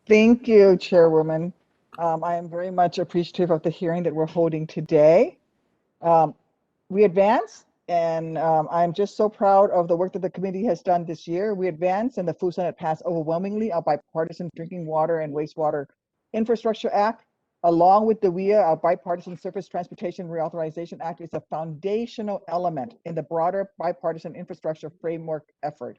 Thank you, Chairwoman. I am very much appreciative of the hearing that we're holding today. Um, we advance, and I'm just so proud of the work that the committee has done this year. We advance, and the Food Senate passed overwhelmingly a bipartisan Drinking Water and Wastewater Infrastructure Act, along with the WIA, a Bipartisan Surface Transportation Reauthorization Act, is a foundational element in the broader bipartisan infrastructure framework effort.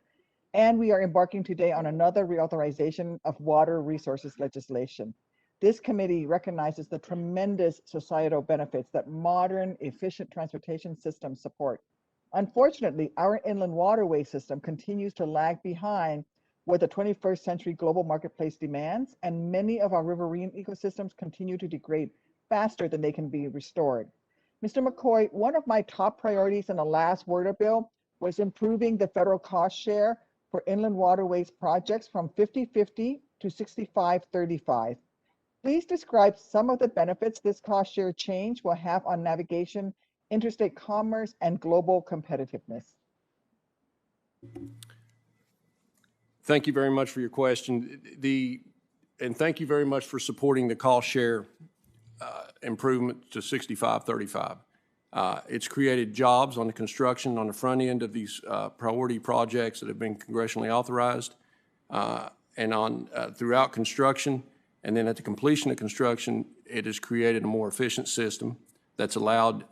And we are embarking today on another reauthorization of water resources legislation. This committee recognizes the tremendous societal benefits that modern, efficient transportation systems support. Unfortunately, our inland waterway system continues to lag behind what the 21st century global marketplace demands, and many of our riverine ecosystems continue to degrade faster than they can be restored. Mr. McCoy, one of my top priorities in the last WRDA bill was improving the federal cost share for inland waterways projects from 50-50 to 65-35. Please describe some of the benefits this cost share change will have on navigation, interstate commerce, and global competitiveness. Thank you very much for your question. And thank you very much for supporting the cost share improvement to 65-35. It's created jobs on the construction on the front end of these priority projects that have been congressionally authorized, and on throughout construction. And then at the completion of construction, it has created a more efficient system that's allowed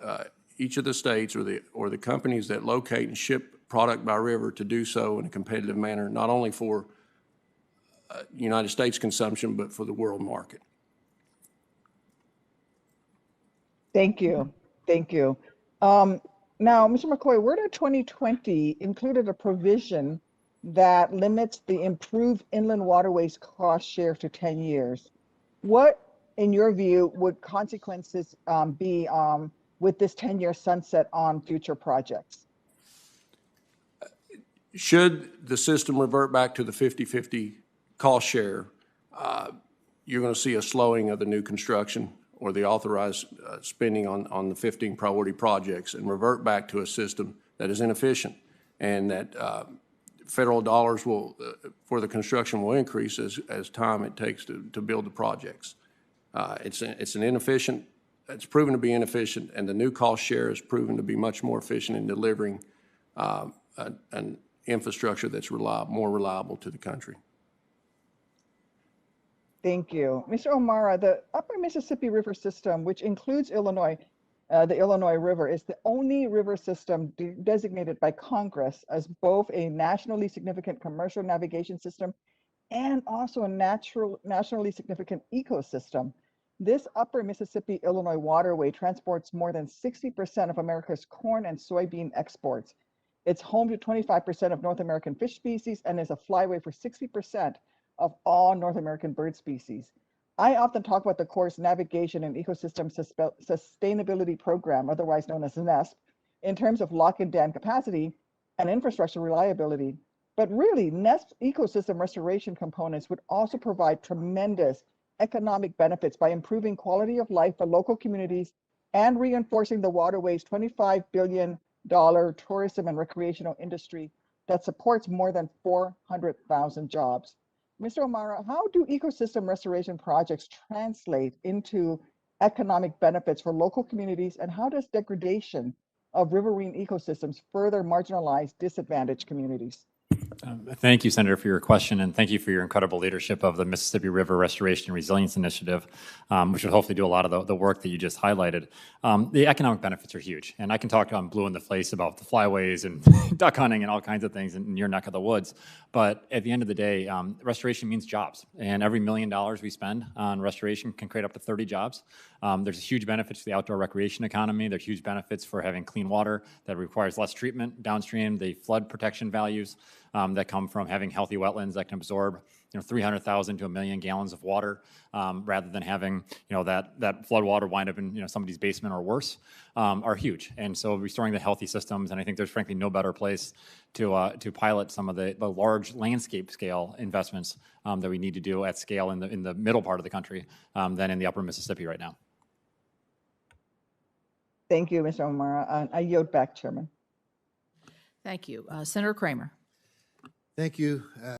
each of the states or the companies that locate and ship product by river to do so in a competitive manner, not only for United States consumption, but for the world market. Thank you. Thank you. Now, Mr. McCoy, WRDA 2020 included a provision that limits the improved inland waterways cost share to 10 years. What, in your view, would consequences be with this 10-year sunset on future projects? Should the system revert back to the 50-50 cost share, you're going to see a slowing of the new construction or the authorized spending on the 15 priority projects, and revert back to a system that is inefficient, and that federal dollars for the construction will increase as time it takes to build the projects. It's proven to be inefficient, and the new cost share is proven to be much more efficient in delivering an infrastructure that's more reliable to the country. Thank you. Mr. O'Mara, the Upper Mississippi River System, which includes Illinois, the Illinois River, is the only river system designated by Congress as both a nationally significant commercial navigation system and also a nationally significant ecosystem. This Upper Mississippi Illinois waterway transports more than 60% of America's corn and soybean exports. It's home to 25% of North American fish species and is a flyway for 60% of all North American bird species. I often talk about the Corps' Navigation and Ecosystem Sustainability Program, otherwise known as NESP, in terms of lock and dam capacity and infrastructure reliability. But really, NESP ecosystem restoration components would also provide tremendous economic benefits by improving quality of life for local communities and reinforcing the waterway's $25 billion tourism and recreational industry that supports more than 400,000 jobs. Mr. O'Mara, how do ecosystem restoration projects translate into economic benefits for local communities, and how does degradation of riverine ecosystems further marginalize disadvantaged communities? Thank you, Senator, for your question, and thank you for your incredible leadership of the Mississippi River Restoration and Resilience Initiative, which will hopefully do a lot of the work that you just highlighted. The economic benefits are huge, and I can talk blue in the face about the flyways and duck hunting and all kinds of things in your neck of the woods, but at the end of the day, restoration means jobs, and every $1 million we spend on restoration can create up to 30 jobs. There's huge benefits to the outdoor recreation economy. There's huge benefits for having clean water that requires less treatment downstream, the flood protection values that come from having healthy wetlands that can absorb 300,000 to 1 million gallons of water, rather than having that flood water wind up in somebody's basement or worse, are huge. And so restoring the healthy systems, and I think there's frankly no better place to pilot some of the large landscape scale investments that we need to do at scale in the middle part of the country than in the upper Mississippi right now. Thank you, Mr. O'Mara. I yield back, Chairman. Thank you. Senator Kramer. Thank you.